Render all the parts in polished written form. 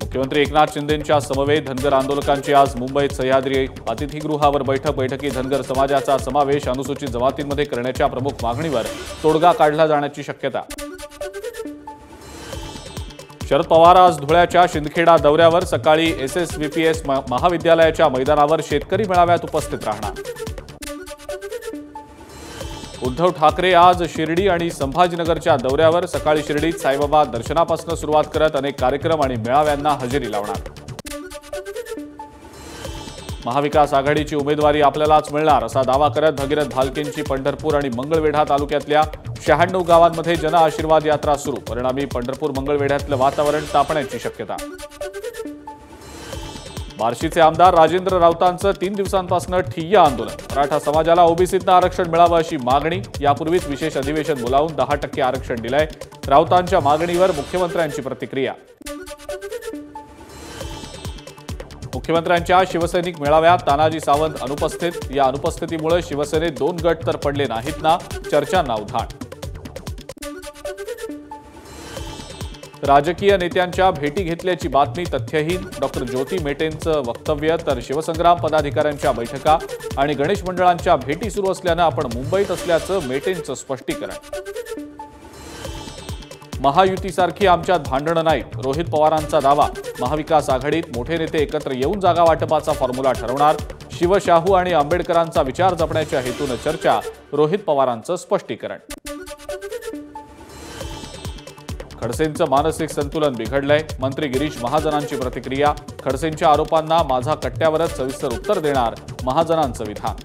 मुख्यमंत्री एकनाथ शिंदेंच्या समवेत धनगर आंदोलकांची आज मुंबईत सह्याद्री अतिथीगृहावर बैठकीत धनगर समाजाचा समावेश अनुसूचित जमातींमध्ये करण्याच्या प्रमुख मागणीवर तोडगा काढला जाण्याची शक्यता। शरद पवार आज धुळ्याच्या शिंदखेडा दौऱ्यावर सकाळी SSVPS महाविद्यालयाच्या मैदानावर शेतकरी मेळाव्यात उपस्थित राहणार। उद्धव ठाकरे आज शिर्डी आणि संभाजीनगरच्या दौऱ्यावर सकाळी शिर्डीत साईबाबा दर्शनापासून सुरुवात करत अनेक कार्यक्रम आणि मेळाव्यांना हजेरी लावणार। महाविकास आघाडीची उमेदवारी आपल्यालाच मिळणार असा दावा करत भगीरथ भालकेंची पंढरपूर आणि मंगळवेढा तालुक्यातल्या 96 गावांमध्ये जन आशीर्वाद यात्रा सुरू। परिणामी पंढरपूर मंगळवेढ्यातलं वातावरण तापण्याची शक्यता। बार्शीचे आमदार राजेंद्र राऊतांचं 3 दिवसांपासून ठिय्या आंदोलन। मराठा समाजाला ओबीसीतनं आरक्षण मिळावं अशी मागणी। यापूर्वीच विशेष अधिवेशन बोलावून 10% आरक्षण दिलंय। राऊतांच्या मागणीवर मुख्यमंत्र्यांची प्रतिक्रिया। मुख्यमंत्र्यांच्या शिवसैनिक मेळाव्यात तानाजी सावंत अनुपस्थित। या अनुपस्थितीमुळे शिवसेनेत 2 गट तर पडले नाहीत ना, चर्चांना उधाण। राजकीय नेत्यांच्या भेटी घेतल्याची बातमी तथ्यहीन। डॉक्टर ज्योती मेटेंचं वक्तव्य तर शिवसंग्राम पदाधिकाऱ्यांच्या बैठका आणि गणेश मंडळांच्या भेटी सुरू असल्यानं आपण मुंबईत असल्याचं मेटेंचं स्पष्टीकरण। महायुतीसारखी आमच्यात भांडणं नाहीत, रोहित पवारांचा दावा। महाविकास आघाडीत मोठे नेते एकत्र येऊन जागा वाटपाचा फॉर्म्युला ठरवणार। शिवशाहू आणि आंबेडकरांचा विचार जपण्याच्या हेतून चर्चा, रोहित पवारांचं स्पष्टीकरण। खडसेंचं मानसिक संतुलन बिघडलंय, मंत्री गिरीश महाजनांची प्रतिक्रिया। खडसेंच्या आरोपांना माझा कट्ट्यावरच सविस्तर उत्तर देणार, महाजनांचं विधान।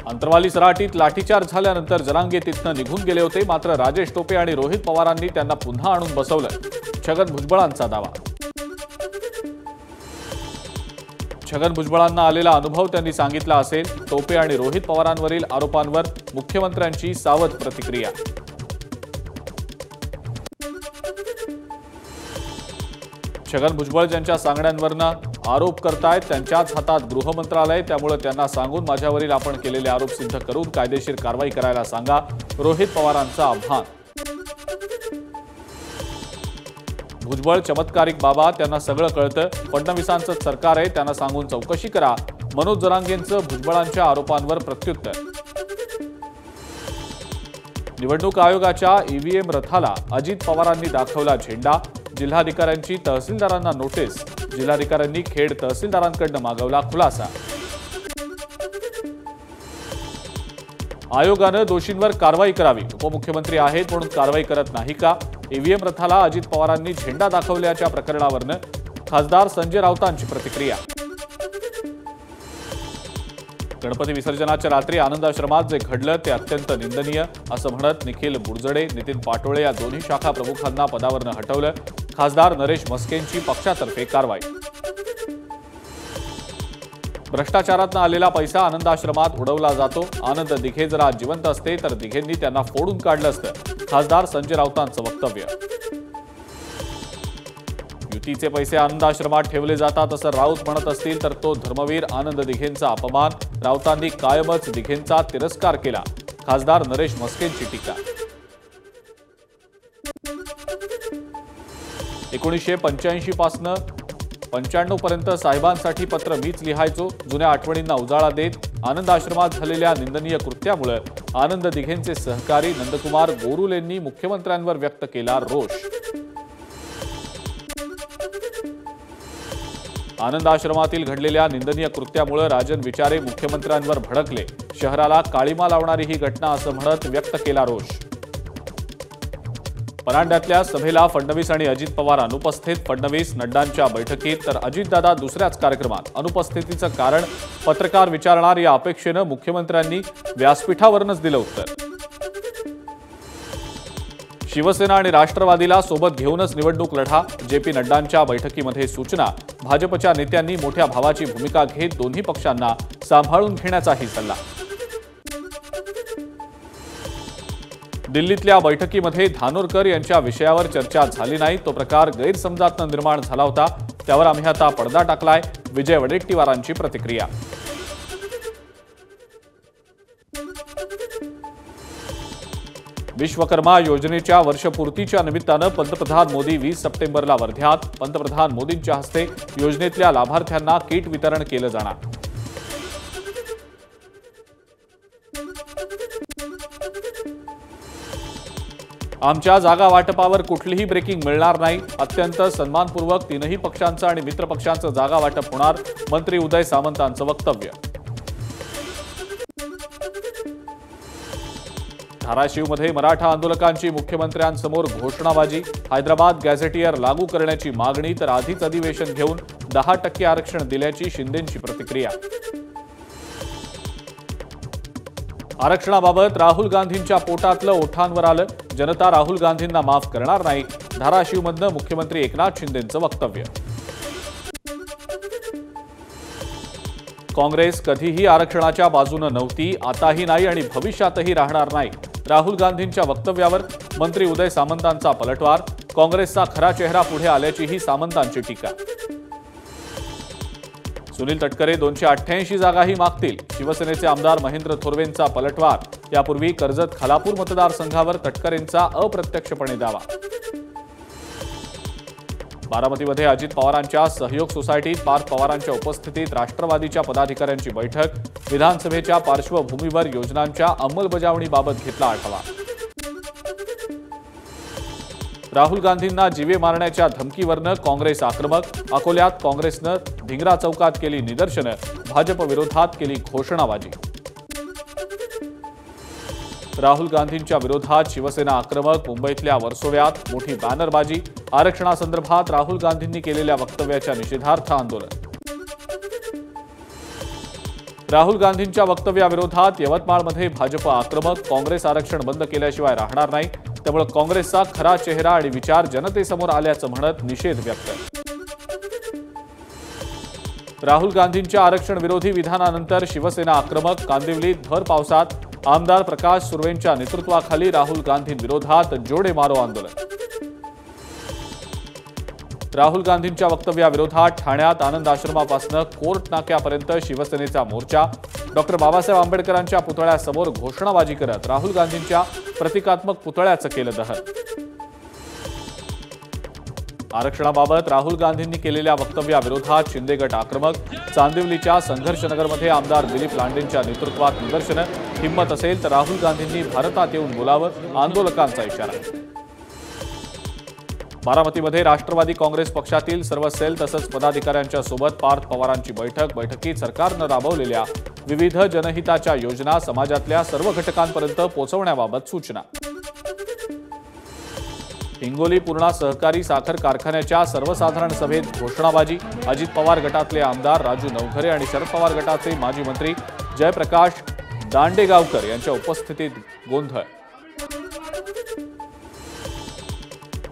अंतरवाली सराटीत लाठीचार्ज झाल्यानंतर जरांगे तिथनं निघून गेले होते, मात्र राजेश टोपे आणि रोहित पवारांनी त्यांना पुन्हा आणून बसवलं। छगन भुजबळांचा दावा। छगन भुजबळांना आलेला अनुभव त्यांनी सांगितला असेल। टोपे आणि रोहित पवारांवरील आरोपांवर मुख्यमंत्र्यांची सावध प्रतिक्रिया। छगन भुजबळ ज्यांच्या सांगण्यांवरनं आरोप करतायत त्यांच्याच हातात गृहमंत्रालय, त्यामुळे त्यांना सांगून माझ्यावरील आपण केलेले आरोप सिद्ध करून कायदेशीर कारवाई करायला सांगा, रोहित पवारांचं आव्हान। भुजबळ चमत्कारिक बाबा, त्यांना सगळं कळतं। फडणवीसांचं सरकार आहे, त्यांना सांगून चौकशी करा। मनोज जरांगेंचं भुजबळांच्या आरोपांवर प्रत्युत्तर। निवडणूक आयोगाच्या EVM रथाला अजित पवारांनी दाखवला झेंडा। जिल्हाधिकाऱ्यांची तहसीलदारांना नोटीस। जिल्हाधिकाऱ्यांनी खेड तहसीलदारांकडून मागवला खुलासा। आयोगानं दोषींवर कारवाई करावी, उपमुख्यमंत्री आहेत म्हणून कारवाई करत नाही का? EVM रथाला अजित पवारांनी झेंडा दाखवल्याच्या प्रकरणावरनं खासदार संजय राऊतांची प्रतिक्रिया। गणपती विसर्जनाच्या रात्री आनंदाश्रमात जे घडलं ते अत्यंत निंदनीय असं म्हणत निखिल बुडजडे, नितीन पाटोळे या दोन्ही शाखा प्रमुखांना पदावरनं हटवलं। खासदार नरेश मस्केंची पक्षातर्फे कारवाई। भ्रष्टाचारातनं आलेला पैसा आनंदाश्रमात उडवला जातो। आनंद दिघे जर आज जिवंत असते तर दिघेंनी त्यांना फोडून काढलं असतं, खासदार संजय राऊतांचं वक्तव्य। युतीचे पैसे आनंदाश्रमात ठेवले जातात असं राऊत म्हणत असतील तर तो धर्मवीर आनंद दिघेंचा अपमान। राऊतांनी कायमच दिघेंचा तिरस्कार केला, खासदार नरेश मस्केंची टीका। 1985 पासून 95 पर्यंत साहेबांसाठी पत्र मीच लिहायचो। जुन्या आठवणींना उजाळा देत आनंद आश्रमात झालेल्या निंदनीय कृत्यामुळे आनंद दिघेंचे सहकारी नंदकुमार गोरुलेंनी मुख्यमंत्र्यांवर व्यक्त केला रोष। आनंद आश्रमातील घडलेल्या निंदनीय कृत्यामुळे राजन विचारे मुख्यमंत्र्यांवर भडकले। शहराला काळीमा लावणारी ही घटना असं म्हणत व्यक्त केला रोष। परांड्यातल्या सभेला फडणवीस आणि अजित पवार अनुपस्थित। फडणवीस नड्डांच्या बैठकीत तर अजितदादा दुसऱ्याच कार्यक्रमात। अनुपस्थितीचं कारण पत्रकार विचारणार या अपेक्षेनं मुख्यमंत्र्यांनी व्यासपीठावरूनच दिलं उत्तर। शिवसेना आणि राष्ट्रवादीला सोबत घेऊनच निवडणूक लढा, JP नड्डांच्या बैठकीमध्ये सूचना। भाजपच्या नेत्यांनी मोठ्या भावाची भूमिका घेत दोन्ही पक्षांना सांभाळून घेण्याचाही सल्ला। दिल्लीतल्या बैठकीमध्ये धानोरकर यांच्या विषयावर चर्चा झाली नाही, तो प्रकार गैरसमजातून निर्माण झाला होता, त्यावर आम्ही आता पडदा टाकलाय, विजय वडेट्टीवारांची प्रतिक्रिया। विश्वकर्मा योजनेच्या वर्षपूर्तीच्या निमित्तानं पंतप्रधान मोदी 20 सप्टेंबरला वर्ध्यात. पंतप्रधान मोदींच्या हस्ते योजनेतल्या लाभार्थ्यांना किट वितरण केलं जाणार. आमच्या जागा वाटपावर कुठलीही ब्रेकिंग मिळणार नाही. अत्यंत सन्मानपूर्वक तीनही पक्षांचं आणि मित्र पक्षांचं जागा वाटप होणार. मंत्री उदय सामंतांचं वक्तव्य. धाराशिवमध्ये मराठा आंदोलकांची मुख्यमंत्र्यांसमोर घोषणाबाजी. हैदराबाद गॅझेटियर लागू करण्याची मागणी तर आधीच अधिवेशन घेऊन 10% आरक्षण दिल्याची शिंदेंची प्रतिक्रिया. आरक्षणाबाबत राहुल गांधींच्या पोटातलं ओठांवर आलं. जनता राहुल गांधींना माफ करणार नाही. धाराशिवमधनं मुख्यमंत्री एकनाथ शिंदेंचं वक्तव्य. काँग्रेस कधीही आरक्षणाच्या बाजूने नव्हती, आताही नाही आणि भविष्यातही राहणार नाही. राहुल गांधींच्या वक्तव्यावर मंत्री उदय सामंतांचा पलटवार. काँग्रेसचा खरा चेहरा पुढे आल्याचीही सामंतांची टीका. सुनील तटकरे 288 जागाही मागतील. शिवसेनेचे आमदार महेंद्र थोरवेंचा पलटवार. यापूर्वी कर्जत खालापूर मतदारसंघावर तटकरेंचा अप्रत्यक्षपणे दावा. बारामतीमध्ये अजित पवारांच्या सहयोग सोसायटीत पार्थ पवारांच्या उपस्थितीत राष्ट्रवादीच्या पदाधिकाऱ्यांची बैठक. विधानसभेच्या पार्श्वभूमीवर योजनांच्या अंमलबजावणीबाबत घेतला आढावा. राहुल गांधींना जीवे मारण्याच्या धमकीवरनं काँग्रेस आक्रमक. अकोल्यात काँग्रेसनं धिंगरा चौकात केली निदर्शनं. भाजप विरोधात केली घोषणाबाजी. राहुल गांधींच्या विरोधात शिवसेना आक्रमक. मुंबईतल्या वर्सोव्यात मोठी बॅनरबाजी. आरक्षणासंदर्भात राहुल गांधींनी केलेल्या वक्तव्याच्या निषेधार्थ आंदोलन. राहुल गांधींच्या वक्तव्याविरोधात यवतमाळमध्ये भाजप आक्रमक. काँग्रेस आरक्षण बंद केल्याशिवाय राहणार नाही, त्यामुळे काँग्रेसचा खरा चेहरा आणि विचार जनतेसमोर आल्याचं म्हणत निषेध व्यक्त. राहुल गांधींच्या आरक्षण विरोधी विधानानंतर शिवसेना आक्रमक. कांदिवलीत भर पावसात आमदार प्रकाश सुर्वेंच्या नेतृत्वाखाली राहुल गांधींविरोधात जोडे मारो आंदोलन. राहुल गांधींच्या वक्तव्याविरोधात ठाण्यात आनंद आश्रमापासून कोर्ट नाक्यापर्यंत शिवसेनेचा मोर्चा. डॉक्टर बाबासाहेब आंबेडकरांच्या पुतळ्यासमोर घोषणाबाजी करत राहुल गांधींच्या प्रतिकात्मक पुतळ्याचं केलं दहन. आरक्षणाबाबत राहुल गांधींनी केलेल्या वक्तव्याविरोधात शिंदे गट आक्रमक. चांदिवलीच्या संघर्षनगरमध्ये आमदार दिलीप लांडेंच्या नेतृत्वात निदर्शनं. हिंमत असेल तर राहुल गांधींनी भारतात येऊन बोलावं, आंदोलकांचा इशारा. बारामतीमध्ये राष्ट्रवादी काँग्रेस पक्षातील सर्व सेल तसंच पदाधिकाऱ्यांच्या सोबत पार्थ पवारांची बैठक. बैठकीत सरकारनं राबवलेल्या विविध जनहिताच्या योजना समाजातल्या सर्व घटकांपर्यंत पोहोचवण्याबाबत सूचना. हिंगोली पूर्णा सहकारी साखर कारखान्याच्या सर्वसाधारण सभेत घोषणाबाजी. अजित पवार गटातले आमदार राजू नवघरे आणि शरद पवार गटाचे माजी मंत्री जयप्रकाश दांडेगावकर यांच्या उपस्थितीत गोंधळ.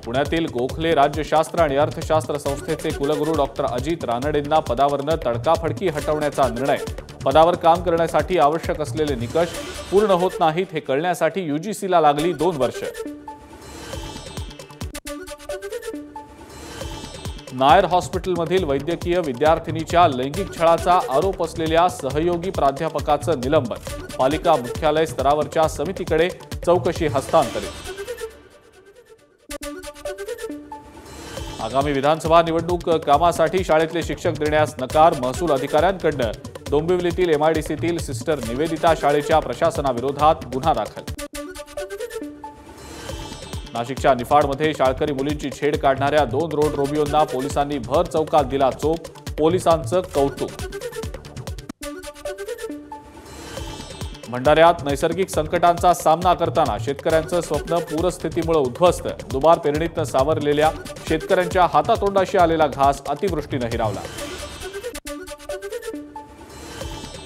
पुण्यातील गोखले राज्यशास्त्र आणि अर्थशास्त्र संस्थेचे कुलगुरू डॉक्टर अजित रानडेंना पदावरनं तडकाफडकी हटवण्याचा निर्णय. पदावर काम करण्यासाठी आवश्यक असलेले निकष पूर्ण होत नाहीत हे कळण्यासाठी यूजीसीला लागली 2 वर्ष. नायर हॉस्पिटलमधील वैद्यकीय विद्यार्थिनीच्या लैंगिक छळाचा आरोप असलेल्या सहयोगी प्राध्यापकाचं निलंबन. पालिका मुख्यालय स्तरावरच्या समितीकडे चौकशी हस्तांतरित. आगामी विधानसभा निवडणूक कामासाठी शाळेतले शिक्षक देण्यास नकार. महसूल अधिकाऱ्यांकडून डोंबिवलीतील एमआयडीसीतील सिस्टर निवेदिता शाळेच्या प्रशासनाविरोधात गुन्हा दाखल. नाशिकच्या निफाडमध्ये शाळकरी मुलींची छेड काढणाऱ्या 2 रोड रोमियोंना पोलिसांनी भर चौकात दिला चोप. पोलिसांचं कौतुक. भंडाऱ्यात नैसर्गिक संकटांचा सामना करताना शेतकऱ्यांचं स्वप्न पूरस्थितीमुळे उद्ध्वस्त. दुबार पेरणीतनं सावरलेल्या शेतकऱ्यांच्या हातातोंडाशी आलेला घास अतिवृष्टीनं हिरावला.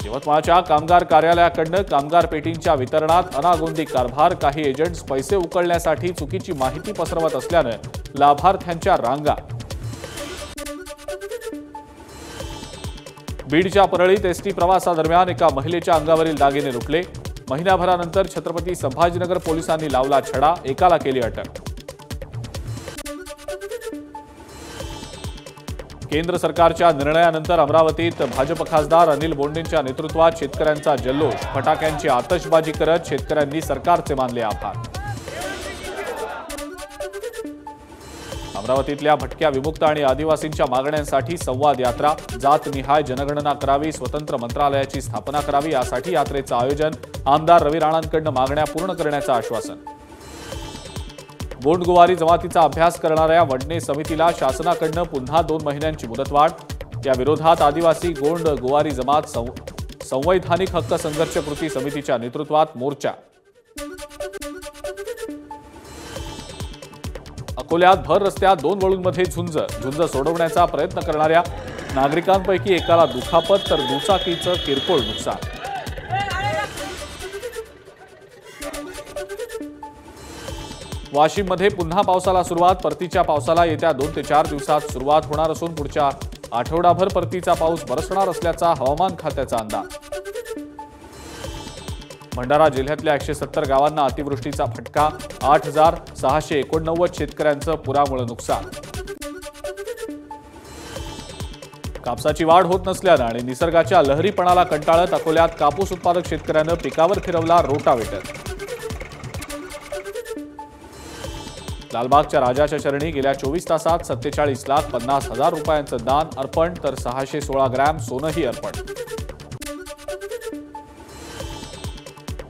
यवतमाळच्या कामगार कार्यालयाकडनं कामगार पेटींच्या वितरणात अनागोंदी कारभार. काही एजंट्स पैसे उकळण्यासाठी चुकीची माहिती पसरवत असल्यानं लाभार्थ्यांच्या रांगा. बीडच्या परळीत एसटी प्रवासादरम्यान एका महिलेच्या अंगावरील दागिने लुटले. महिन्याभरानंतर छत्रपती संभाजीनगर पोलिसांनी लावला छडा. एकाला केली अटक. केंद्र सरकारच्या निर्णयानंतर अमरावतीत भाजप खासदार अनिल बोंडेंच्या नेतृत्वात शेतकऱ्यांचा जल्लोष. फटाक्यांची आतषबाजी करत शेतकऱ्यांनी सरकारचे मानले आभार. अमरावतीतल्या भटक्या विमुक्त आणि आदिवासींच्या मागण्यांसाठी संवाद यात्रा, जातनिहाय जनगणना करावी, स्वतंत्र मंत्रालयाची स्थापना करावी यासाठी यात्रेचं आयोजन, आमदार रवी राणांकडून मागण्या पूर्ण करण्याचं आश्वासन. गोंडगोवारी जमातीचा अभ्यास करणाऱ्या वडणे समितीला शासनाकडून पुन्हा 2 महिन्यांची मुदतवाढ. या विरोधात आदिवासी गोंड गोवारी जमात संवैधानिक हक्क संघर्ष कृती समितीच्या नेतृत्वात मोर्चा. अकोल्यात भर रस्त्यात 2 वळूंमध्ये झुंज सोडवण्याचा प्रयत्न करणाऱ्या नागरिकांपैकी एकाला दुखापत तर दुचाकीचं किरकोळ नुकसान. वाशिममध्ये पुन्हा पावसाला सुरुवात. परतीच्या पावसाला येत्या 2 ते 4 दिवसात सुरुवात होणार असून पुढच्या आठवडाभर परतीचा पाऊस बरसणार असल्याचा हवामान खात्याचा अंदाज. भंडारा जिल्ह्यातल्या 170 गावांना अतिवृष्टीचा फटका. 8,689 शेतकऱ्यांचं पुरामुळे नुकसान. कापसाची वाढ होत नसल्यानं आणि निसर्गाच्या लहरीपणाला कंटाळत अकोल्यात कापूस उत्पादक शेतकऱ्यानं पिकावर फिरवला रोटावेटर. लालबागच्या राजाच्या चरणी गेल्या 24 तासात 47,50,000 रुपयांचं दान अर्पण तर 616 ग्रॅम सोनंही अर्पण.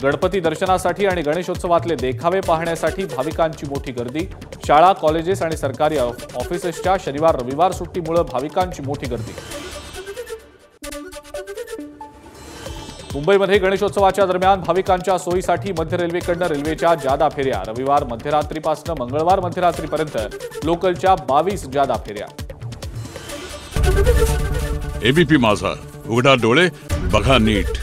गणपती दर्शनासाठी आणि गणेशोत्सवातले देखावे पाहण्यासाठी भाविकांची मोठी गर्दी. शाळा, कॉलेजेस आणि सरकारी ऑफिसेसच्या शनिवार रविवार सुट्टीमुळे भाविकांची मोठी गर्दी. मुंबईमध्ये गणेशोत्सवाच्या दरम्यान भाविकांच्या सोयीसाठी मध्य रेल्वेकडून रेल्वेच्या जादा फेऱ्या. रविवार मध्यरात्रीपासून मंगळवार मध्यरात्रीपर्यंत लोकलच्या 22 जादा फेऱ्या. एबीपी माझा, उघडा डोळे बघा नीट.